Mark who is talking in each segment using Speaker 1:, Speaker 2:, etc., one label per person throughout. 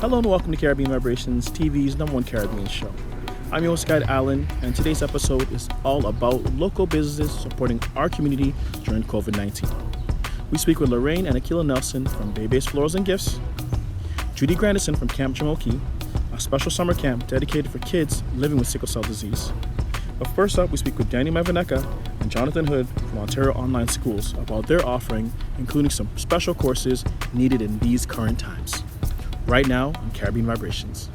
Speaker 1: Hello and welcome to Caribbean Vibrations, TV's #1 Caribbean show. I'm your host, guide Alan, and today's episode is all about local businesses supporting our community during COVID-19. We speak with Lorraine and Akilah Nelson from Bebes, Florals and Gifts, Judy Grandison from Camp Jumoke, a special summer camp dedicated for kids living with Sickle Cell Disease. But first up, we speak with Daniel Maveneka and Jonathan Hood from Ontario Online Schools about their offering, including some special courses needed in these current times. Right now on Caribbean Vibrations.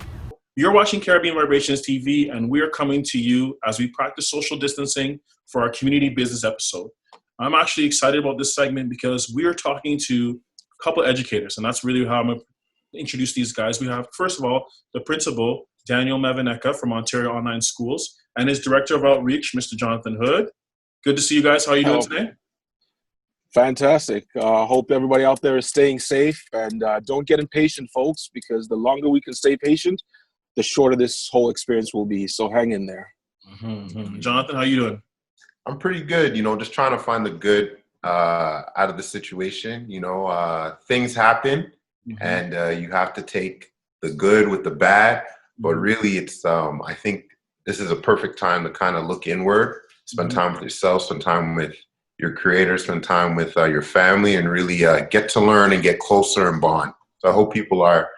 Speaker 1: You're watching Caribbean Vibrations TV, and we are coming to you as we practice social distancing for our community business episode. I'm actually excited about this segment because we are talking to a couple of educators, and that's really how I'm going to introduce these guys. We have, first of all, the principal, Daniel Maveneka from Ontario Online Schools, and his director of outreach, Mr. Jonathan Hood. Good to see you guys. How are you doing today?
Speaker 2: Fantastic. Hope everybody out there is staying safe, and don't get impatient, folks, because the longer we can stay patient, the shorter this whole experience will be. So hang in there.
Speaker 1: Mm-hmm. Jonathan, how you doing?
Speaker 3: I'm pretty good. Just trying to find the good out of the situation. Things happen, and you have to take the good with the bad. But really, it's I think this is a perfect time to kind of look inward, spend time with yourself, spend time with your creator, spend time with your family, and really get to learn and get closer and bond. So I hope people are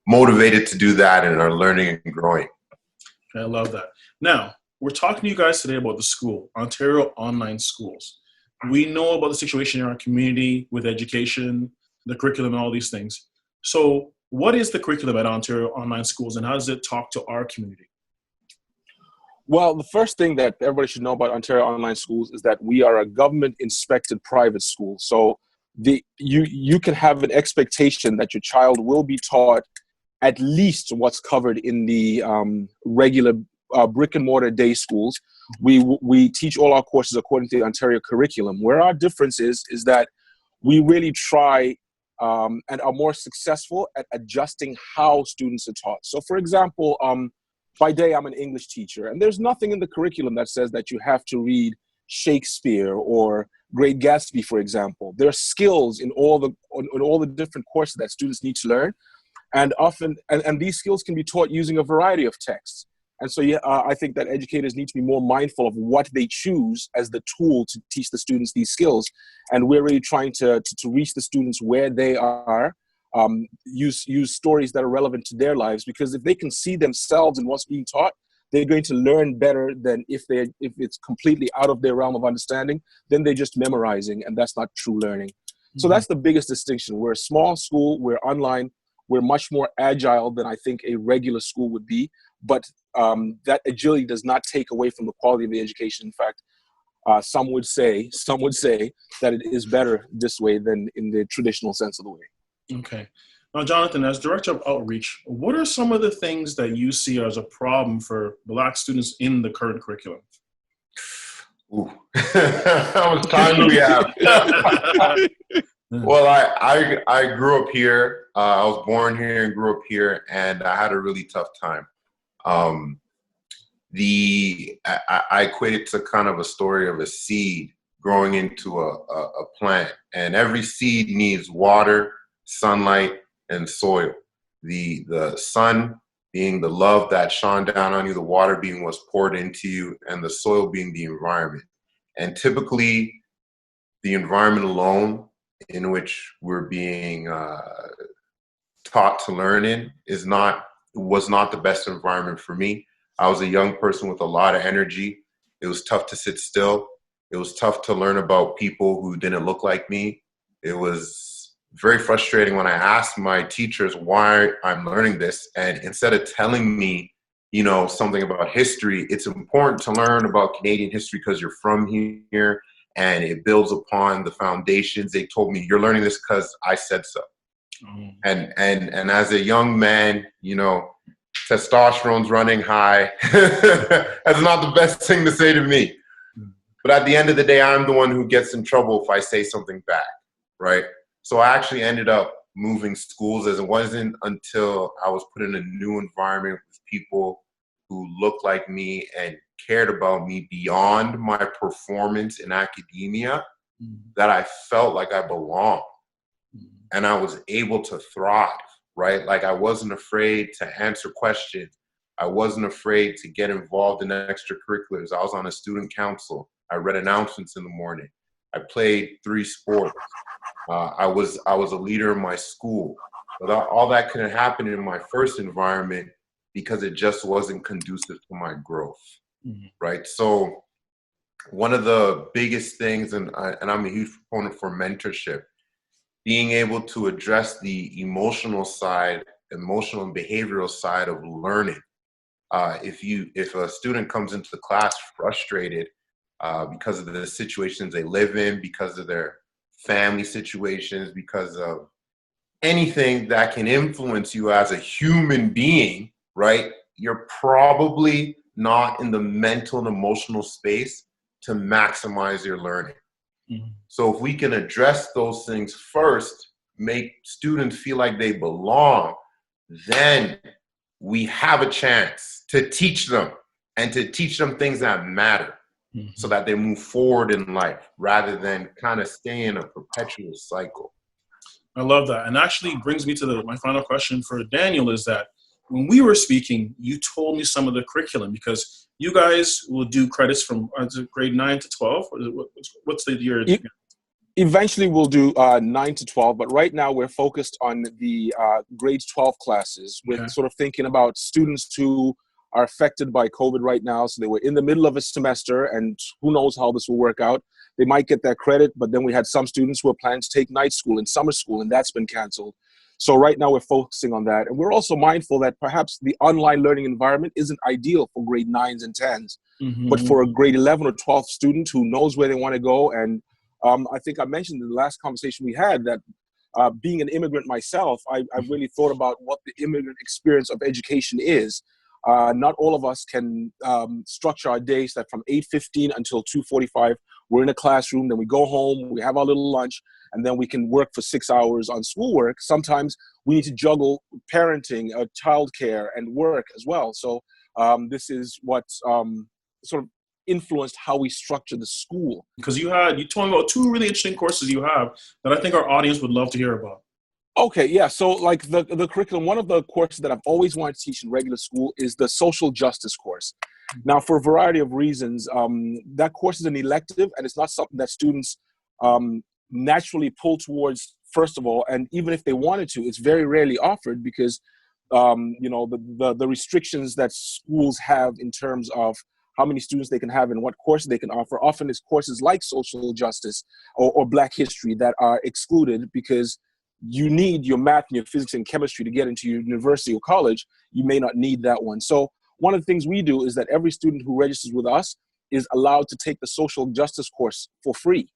Speaker 3: motivated to do that and are learning and growing.
Speaker 1: I love that. Now, we're talking to you guys today about the school, Ontario Online Schools. We know about the situation in our community with education, the curriculum, and all these things. So what is the curriculum at Ontario Online Schools, and how does it talk to our community?
Speaker 2: Well, the first thing that everybody should know about Ontario Online Schools is that we are a government-inspected private school. So you can have an expectation that your child will be taught at least what's covered in the regular brick-and-mortar day schools. We teach all our courses according to the Ontario curriculum. Where our difference is that we really try and are more successful at adjusting how students are taught. So, for example, by day, I'm an English teacher, and there's nothing in the curriculum that says that you have to read Shakespeare or Great Gatsby, for example. There are skills in all the different courses that students need to learn, and often, and these skills can be taught using a variety of texts. And so, I think that educators need to be more mindful of what they choose as the tool to teach the students these skills. And we're really trying to reach the students where they are. Use stories that are relevant to their lives, because if they can see themselves in what's being taught, they're going to learn better than if it's completely out of their realm of understanding. Then they're just memorizing, and that's not true learning. So that's the biggest distinction. We're a small school, we're online, we're much more agile than I think a regular school would be, but that agility does not take away from the quality of the education. In fact, some would say that it is better this way than in the traditional sense of the way.
Speaker 1: Okay. Now, Jonathan, as Director of Outreach, what are some of the things that you see as a problem for Black students in the current curriculum?
Speaker 3: Ooh. How much time do we have? Well, I grew up here. I was born here and grew up here, and I had a really tough time. I equate it to kind of a story of a seed growing into a plant, and every seed needs water, sunlight, and soil. The sun being the love that shone down on you, the water being what's poured into you, and the soil being the environment. And typically, the environment alone in which we're being taught to learn in was not the best environment for me. I was a young person with a lot of energy. It was tough to sit still. It was tough to learn about people who didn't look like me. It was very frustrating when I asked my teachers why I'm learning this, and instead of telling me, something about history, it's important to learn about Canadian history because you're from here and it builds upon the foundations. They told me, you're learning this because I said so. And as a young man, testosterone's running high. That's not the best thing to say to me. But at the end of the day, I'm the one who gets in trouble if I say something back, right? So I actually ended up moving schools, as it wasn't until I was put in a new environment with people who looked like me and cared about me beyond my performance in academia that I felt like I belonged. And I was able to thrive. right? Like I wasn't afraid to answer questions. I wasn't afraid to get involved in extracurriculars. I was on a student council. I read announcements in the morning. I played 3 sports. I was a leader in my school. But all that couldn't happen in my first environment because it just wasn't conducive to my growth, right? So one of the biggest things, and I'm a huge proponent for mentorship, being able to address the emotional and behavioral side of learning. If a student comes into class frustrated because of the situations they live in, because of their family situations, because of anything that can influence you as a human being, right? You're probably not in the mental and emotional space to maximize your learning. So if we can address those things first, make students feel like they belong, then we have a chance to teach them and to teach them things that matter so that they move forward in life rather than kind of stay in a perpetual cycle.
Speaker 1: I love that. And actually brings me to my final question for Daniel is that when we were speaking, you told me some of the curriculum because you guys will do credits from grade 9 to 12. Or what's the year?
Speaker 2: Eventually we'll do 9 to 12, but right now we're focused on the grade 12 classes with sort of thinking about students who are affected by COVID right now. So they were in the middle of a semester and who knows how this will work out. They might get that credit, but then we had some students who were planning to take night school and summer school, and that's been canceled. So right now we're focusing on that. And we're also mindful that perhaps the online learning environment isn't ideal for grade 9s and 10s, but for a grade 11 or 12 student who knows where they want to go. And I think I mentioned in the last conversation we had that being an immigrant myself, I really thought about what the immigrant experience of education is. Not all of us can structure our days that from 8:15 until 2:45, we're in a classroom, then we go home, we have our little lunch, and then we can work for 6 hours on schoolwork. Sometimes we need to juggle parenting, childcare, and work as well. So this is what sort of influenced how we structure the school.
Speaker 1: Because you told me about 2 really interesting courses you have that I think our audience would love to hear about.
Speaker 2: Okay, yeah. So like the curriculum, one of the courses that I've always wanted to teach in regular school is the social justice course. Now, for a variety of reasons, that course is an elective and it's not something that students naturally pull towards, first of all. And even if they wanted to, it's very rarely offered because, the restrictions that schools have in terms of how many students they can have and what courses they can offer. Often it's courses like social justice or Black history that are excluded because you need your math and your physics and chemistry to get into your university or college. You may not need that one. So one of the things we do is that every student who registers with us is allowed to take the social justice course for free.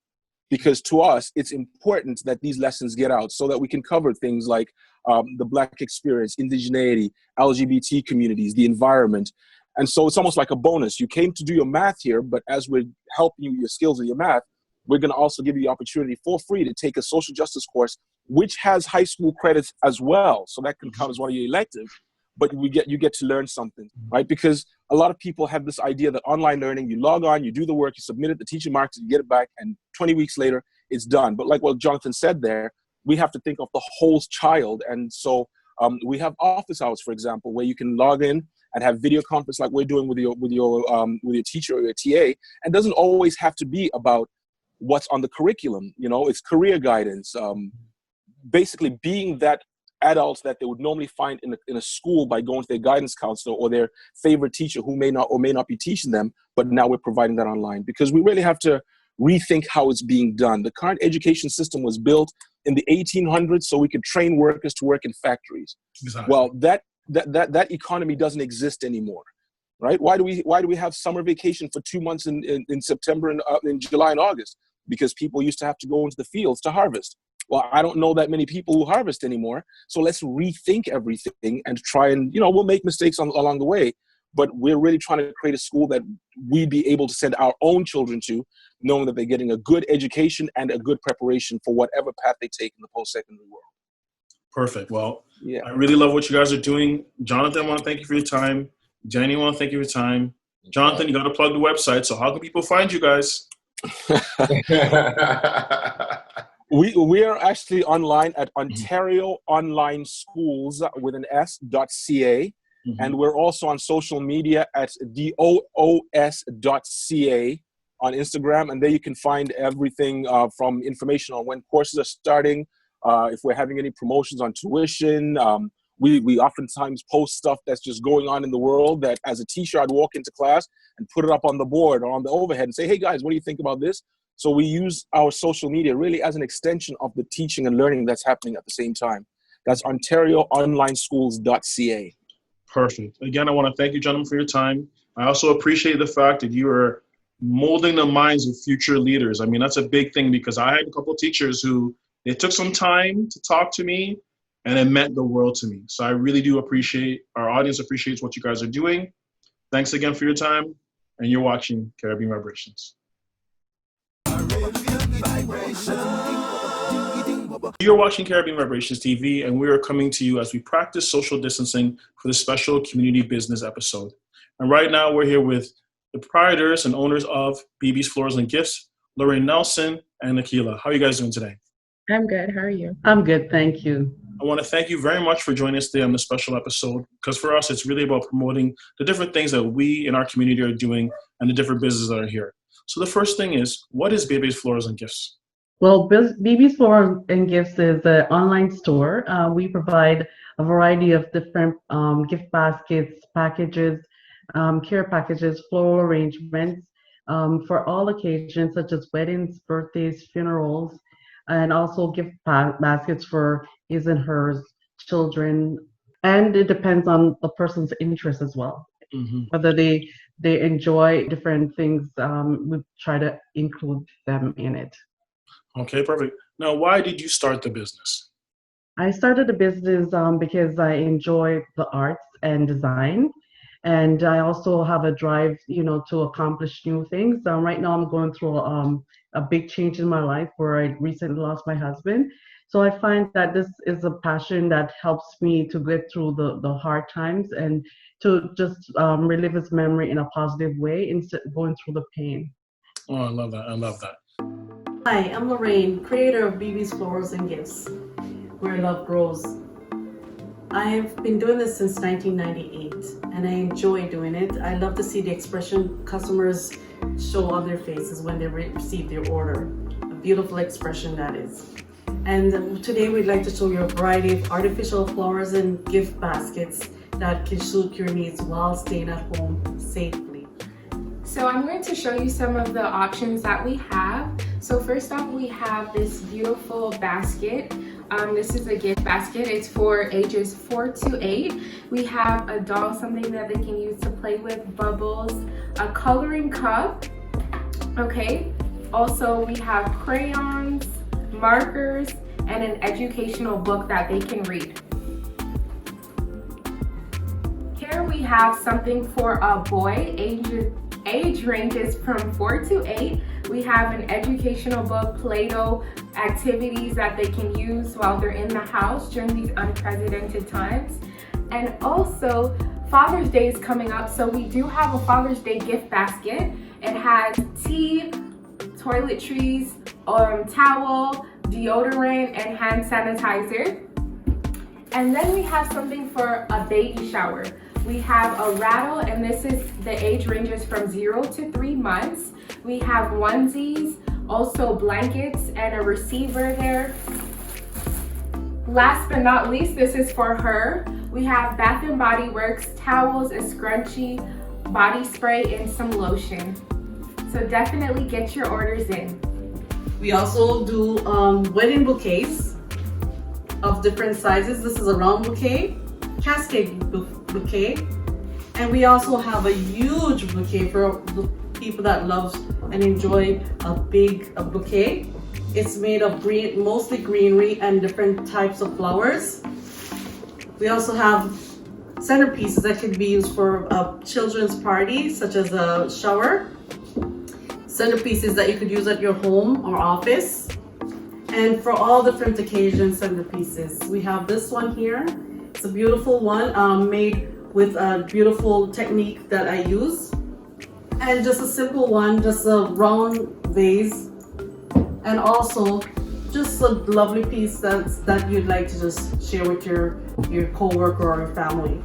Speaker 2: Because to us, it's important that these lessons get out so that we can cover things like the Black experience, indigeneity, LGBT communities, the environment. And so it's almost like a bonus. You came to do your math here, but as we're helping you your skills in your math, we're going to also give you the opportunity for free to take a social justice course, which has high school credits as well. So that can count as one of your electives, but you get to learn something, right? Because a lot of people have this idea that online learning, you log on, you do the work, you submit it, the teacher marks it, you get it back, and 20 weeks later, it's done. But like what Jonathan said there, we have to think of the whole child. And so we have office hours, for example, where you can log in and have video conference like we're doing with your teacher or your TA. And it doesn't always have to be about what's on the curriculum. It's career guidance, basically being that adults that they would normally find in a school by going to their guidance counselor or their favorite teacher who may not or may not be teaching them, but now we're providing that online because we really have to rethink how it's being done. The current education system was built in the 1800s so we could train workers to work in factories. Exactly. Well, that economy doesn't exist anymore, right? Why do we have summer vacation for 2 months in September and in July and August? Because people used to have to go into the fields to harvest. Well, I don't know that many people who harvest anymore. So let's rethink everything and try and, we'll make mistakes along the way, but we're really trying to create a school that we'd be able to send our own children to, knowing that they're getting a good education and a good preparation for whatever path they take in the post-secondary world.
Speaker 1: Perfect. Well, yeah. I really love what you guys are doing. Jonathan, I want to thank you for your time. Jenny, I want to thank you for your time. Jonathan, you got to plug the website. So how can people find you guys?
Speaker 2: We are actually online at Ontario Online Schools with an S.ca. And we're also on social media at DOOS.ca on Instagram. And there you can find everything from information on when courses are starting, if we're having any promotions on tuition. We oftentimes post stuff that's just going on in the world that as a teacher, I'd walk into class and put it up on the board or on the overhead and say, hey guys, what do you think about this? So we use our social media really as an extension of the teaching and learning that's happening at the same time. That's OntarioOnlineSchools.ca.
Speaker 1: Perfect. Again, I want to thank you, gentlemen, for your time. I also appreciate the fact that you are molding the minds of future leaders. I mean, that's a big thing because I had a couple of teachers who they took some time to talk to me and it meant the world to me. So I really do appreciate, our audience appreciates what you guys are doing. Thanks again for your time. And you're watching Caribbean Vibrations. You're watching Caribbean Vibrations TV, and we are coming to you as we practice social distancing for the special community business episode. And right now, we're here with the proprietors and owners of Bebes Florals and Gifts, Lorraine Nelson and Akilah. How are you guys doing today?
Speaker 4: I'm good. How are you?
Speaker 5: I'm good, thank you.
Speaker 1: I want to thank you very much for joining us today on this special episode, because for us, it's really about promoting the different things that we in our community are doing and the different businesses that are here. So the first thing is, what is Bebes Florals and Gifts?
Speaker 5: Well, Bebes Florals and Gifts is an online store. We provide a variety of different gift baskets, packages, care packages, floral arrangements for all occasions such as weddings, birthdays, funerals, and also gift baskets for his and hers children. And it depends on the person's interest as well. Whether they enjoy different things, we try to include them in it.
Speaker 1: Okay, perfect. Now, why did you start the business?
Speaker 5: I started the business because I enjoy the arts and design, and I also have a drive, to accomplish new things. Right now, I'm going through a big change in my life where I recently lost my husband. So I find that this is a passion that helps me to get through the hard times and to just relive his memory in a positive way instead of going through the pain.
Speaker 1: Oh, I love that. I love that.
Speaker 6: Hi, I'm Lorraine, creator of Bebes Florals and Gifts, where love grows. I've been doing this since 1998, and I enjoy doing it. I love to see the expression customers show on their faces when they receive their order. A beautiful expression that is. And today we'd like to show you a variety of artificial flowers and gift baskets that can suit your needs while staying at home safely.
Speaker 4: So I'm going to show you some of the options that we have. So first off, we have this beautiful basket. This is a gift basket. It's for ages 4 to 8. We have a doll, something that they can use to play with, bubbles, a coloring cup, okay? Also, we have crayons, markers, and an educational book that they can read. Here we have something for a boy. Age ranges from 4 to 8. We have an educational book, Play-Doh, activities that they can use while they're in the house during these unprecedented times. And also, Father's Day is coming up, so we do have a Father's Day gift basket. It has tea, toiletries, towel, deodorant, and hand sanitizer. And then we have something for a baby shower. We have a rattle, and this is the age ranges from 0 to 3 months. We have onesies, also blankets, and a receiver there. Last but not least, this is for her. We have Bath & Body Works, towels, a scrunchie, body spray, and some lotion. So definitely get your orders in.
Speaker 6: We also do wedding bouquets of different sizes. This is a round bouquet, cascade bouquet, and we also have a huge bouquet for the people that love and enjoy a big bouquet. It's made of mostly greenery and different types of flowers. We also have centerpieces that can be used for a children's party, such as a shower. Centerpieces that you could use at your home or office. And for all different occasions, centerpieces. We have this one here. It's a beautiful one made with a beautiful technique that I use. And just a simple one, just a round vase. And also just a lovely piece that you'd like to just share with your coworker or your family.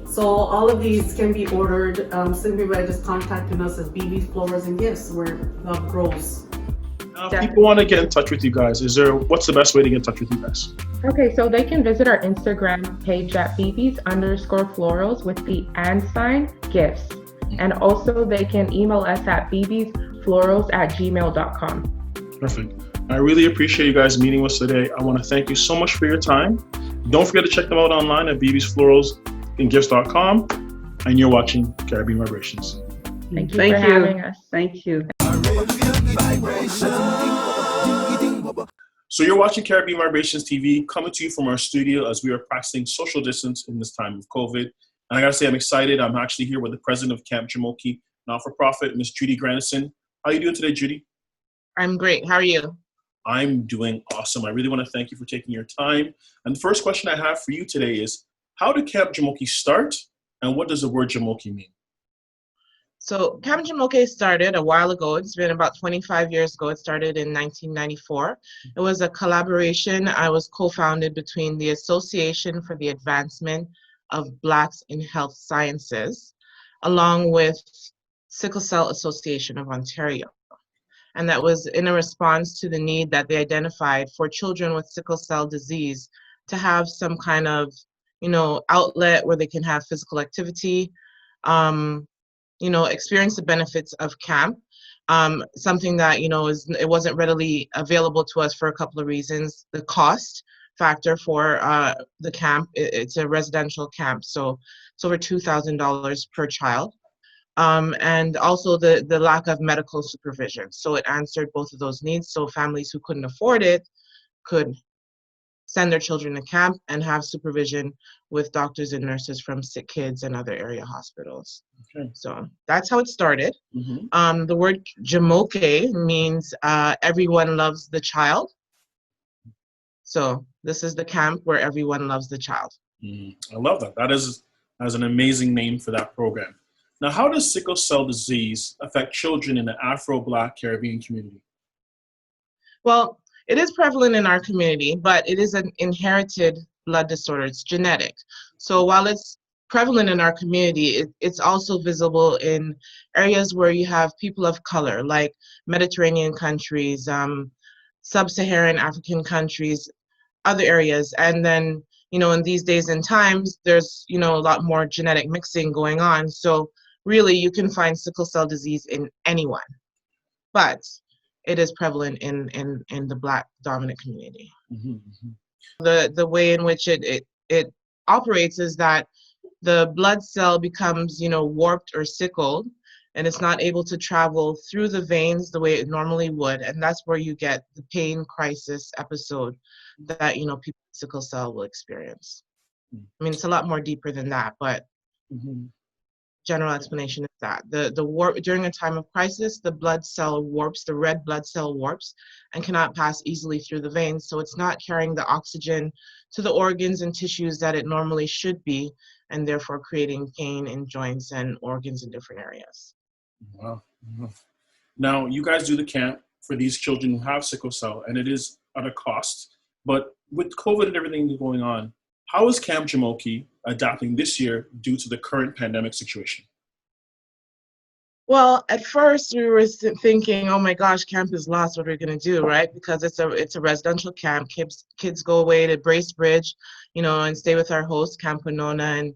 Speaker 6: So all of these can be ordered simply by just contacting us at Bebes Florals and Gifts, where love grows.
Speaker 1: If people want to get in touch with you guys, what's the best way to get in touch with you guys?
Speaker 7: Okay, so they can visit our Instagram page at Bebes_Florals with the & gifts. And also they can email us at bebesflorals@gmail.com.
Speaker 1: Perfect. I really appreciate you guys meeting with us today. I want to thank you so much for your time. Don't forget to check them out online at bebesfloralsandgifts.com. And you're watching Caribbean Vibrations.
Speaker 7: Thank you for having us.
Speaker 5: Thank you.
Speaker 1: So you're watching Caribbean Vibrations TV, coming to you from our studio as we are practicing social distance in this time of COVID. And I gotta say, I'm excited. I'm actually here with the president of Camp Jumoke, not-for-profit, Miss Judy Grandison. How are you doing today, Judy?
Speaker 8: I'm great. How are you?
Speaker 1: I'm doing awesome. I really want to thank you for taking your time. And the first question I have for you today is, how did Camp Jumoke start, and what does the word Jumoke mean?
Speaker 8: So Camp Jumoke started a while ago. It's been about 25 years ago. It started in 1994. It was a collaboration I was co-founded between the Association for the Advancement of Blacks in Health Sciences, along with Sickle Cell Association of Ontario. And that was in a response to the need that they identified for children with sickle cell disease to have some kind of, outlet where they can have physical activity, experience the benefits of camp. Something that, it wasn't readily available to us for a couple of reasons. The cost factor for the camp, it's a residential camp, so it's over $2,000 per child. And also the lack of medical supervision. So it answered both of those needs. So families who couldn't afford it could send their children to camp and have supervision with doctors and nurses from Sick Kids and other area hospitals.
Speaker 1: Okay.
Speaker 8: So that's how it started.
Speaker 1: Mm-hmm.
Speaker 8: The word Jumoke means everyone loves the child. So this is the camp where everyone loves the child.
Speaker 1: I love that. That is an amazing name for that program. Now, how does sickle cell disease affect children in the Afro-Black Caribbean community?
Speaker 8: Well, it is prevalent in our community, but it is an inherited blood disorder. It's genetic. So while it's prevalent in our community, it's also visible in areas where you have people of color, like Mediterranean countries, sub-Saharan African countries, other areas. And then, in these days and times, there's, a lot more genetic mixing going on. So really, you can find sickle cell disease in anyone, but it is prevalent in the Black dominant community.
Speaker 1: Mm-hmm, mm-hmm.
Speaker 8: The way in which it operates is that the blood cell becomes, warped or sickled, and it's not able to travel through the veins the way it normally would, and that's where you get the pain crisis episode that people with sickle cell will experience. I mean, it's a lot more deeper than that, but general explanation is that the warp during a time of crisis, the blood cell warps, the red blood cell warps, and cannot pass easily through the veins, so it's not carrying the oxygen to the organs and tissues that it normally should be, and therefore creating pain in joints and organs in different areas.
Speaker 1: Wow. Now, you guys do the camp for these children who have sickle cell, and it is at a cost. But with COVID and everything going on, how is Camp Jumoke adapting this year due to the current pandemic situation?
Speaker 8: Well, at first we were thinking, oh my gosh, camp is lost. What are we going to do, right? Because it's a residential camp. Kids go away to Bracebridge, and stay with our host, Camp Winona, and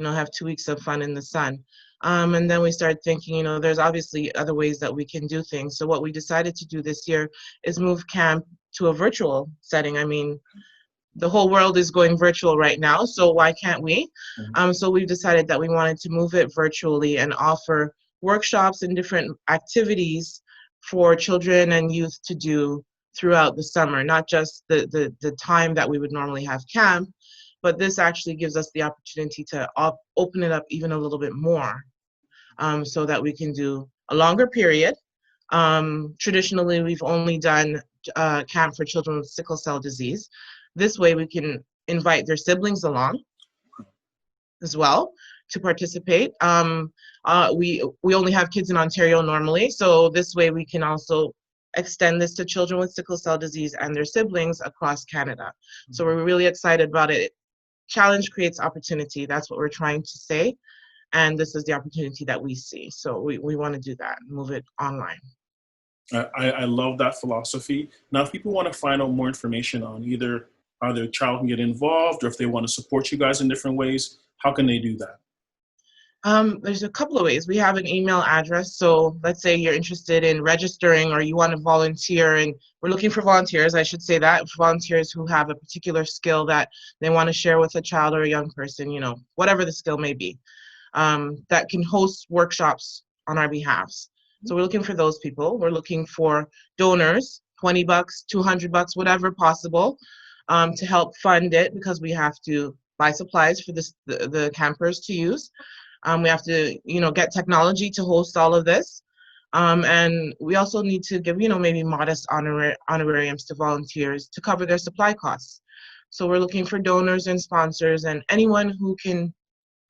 Speaker 8: have 2 weeks of fun in the sun. And then we started thinking, there's obviously other ways that we can do things. So what we decided to do this year is move camp to a virtual setting. I mean, the whole world is going virtual right now, so why can't we? So we've decided that we wanted to move it virtually and offer workshops and different activities for children and youth to do throughout the summer, not just the time that we would normally have camp, but this actually gives us the opportunity to open it up even a little bit more, so that we can do a longer period. Traditionally, we've only done camp for children with sickle cell disease. This way we can invite their siblings along as well to participate. We only have kids in Ontario normally, so this way we can also extend this to children with sickle cell disease and their siblings across Canada. So we're really excited about it. Challenge creates opportunity. That's what we're trying to say. And this is the opportunity that we see. So we want to do that, move it online.
Speaker 1: I love that philosophy. Now, if people want to find out more information on either how their child can get involved or if they want to support you guys in different ways, how can they do that?
Speaker 8: There's a couple of ways. We have an email address. So let's say you're interested in registering or you want to volunteer, and we're looking for volunteers, I should say that, volunteers who have a particular skill that they want to share with a child or a young person, whatever the skill may be, that can host workshops on our behalf. So we're looking for those people. We're looking for donors, $20, $200, whatever possible, to help fund it, because we have to buy supplies for the campers to use. We have to, get technology to host all of this. And we also need to give, maybe modest honorariums to volunteers to cover their supply costs. So we're looking for donors and sponsors and anyone who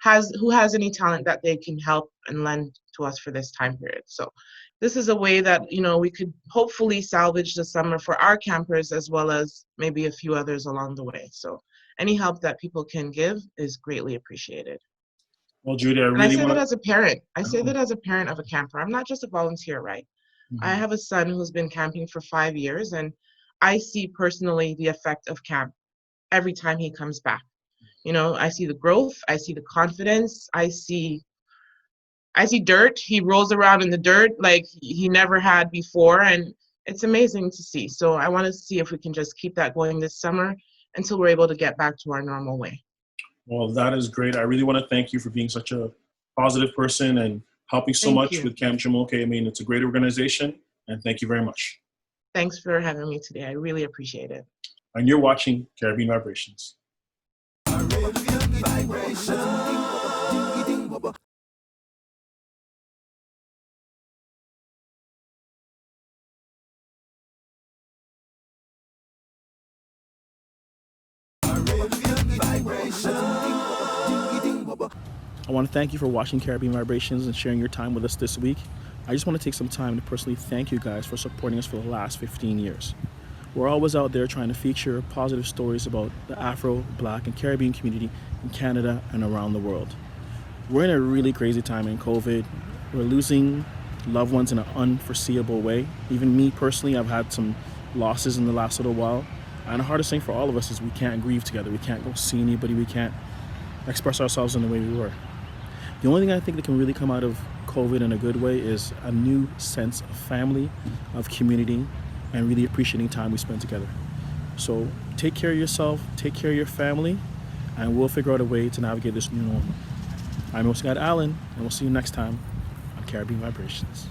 Speaker 8: has any talent that they can help and lend to us for this time period. So this is a way that, we could hopefully salvage the summer for our campers as well as maybe a few others along the way. So any help that people can give is greatly appreciated.
Speaker 1: Well, Judy,
Speaker 8: I say that as a parent. I say that as a parent of a camper. I'm not just a volunteer, right? Mm-hmm. I have a son who's been camping for 5 years, and I see personally the effect of camp every time he comes back. I see the growth. I see the confidence. I see dirt. He rolls around in the dirt like he never had before, and it's amazing to see. So I want to see if we can just keep that going this summer until we're able to get back to our normal way.
Speaker 1: Well, that is great. I really want to thank you for being such a positive person and helping so much with Camp Jumoke. I mean, it's a great organization, and thank you very much.
Speaker 8: Thanks for having me today. I really appreciate it.
Speaker 1: And you're watching Caribbean Vibrations. I want to thank you for watching Caribbean Vibrations and sharing your time with us this week. I just want to take some time to personally thank you guys for supporting us for the last 15 years. We're always out there trying to feature positive stories about the Afro, Black, and Caribbean community in Canada and around the world. We're in a really crazy time in COVID. We're losing loved ones in an unforeseeable way. Even me personally, I've had some losses in the last little while. And the hardest thing for all of us is we can't grieve together. We can't go see anybody. We can't express ourselves in the way we were. The only thing I think that can really come out of COVID in a good way is a new sense of family, of community, and really appreciating time we spend together. So take care of yourself, take care of your family, and we'll figure out a way to navigate this new normal. I'm your host, Alan, and we'll see you next time on Caribbean Vibrations.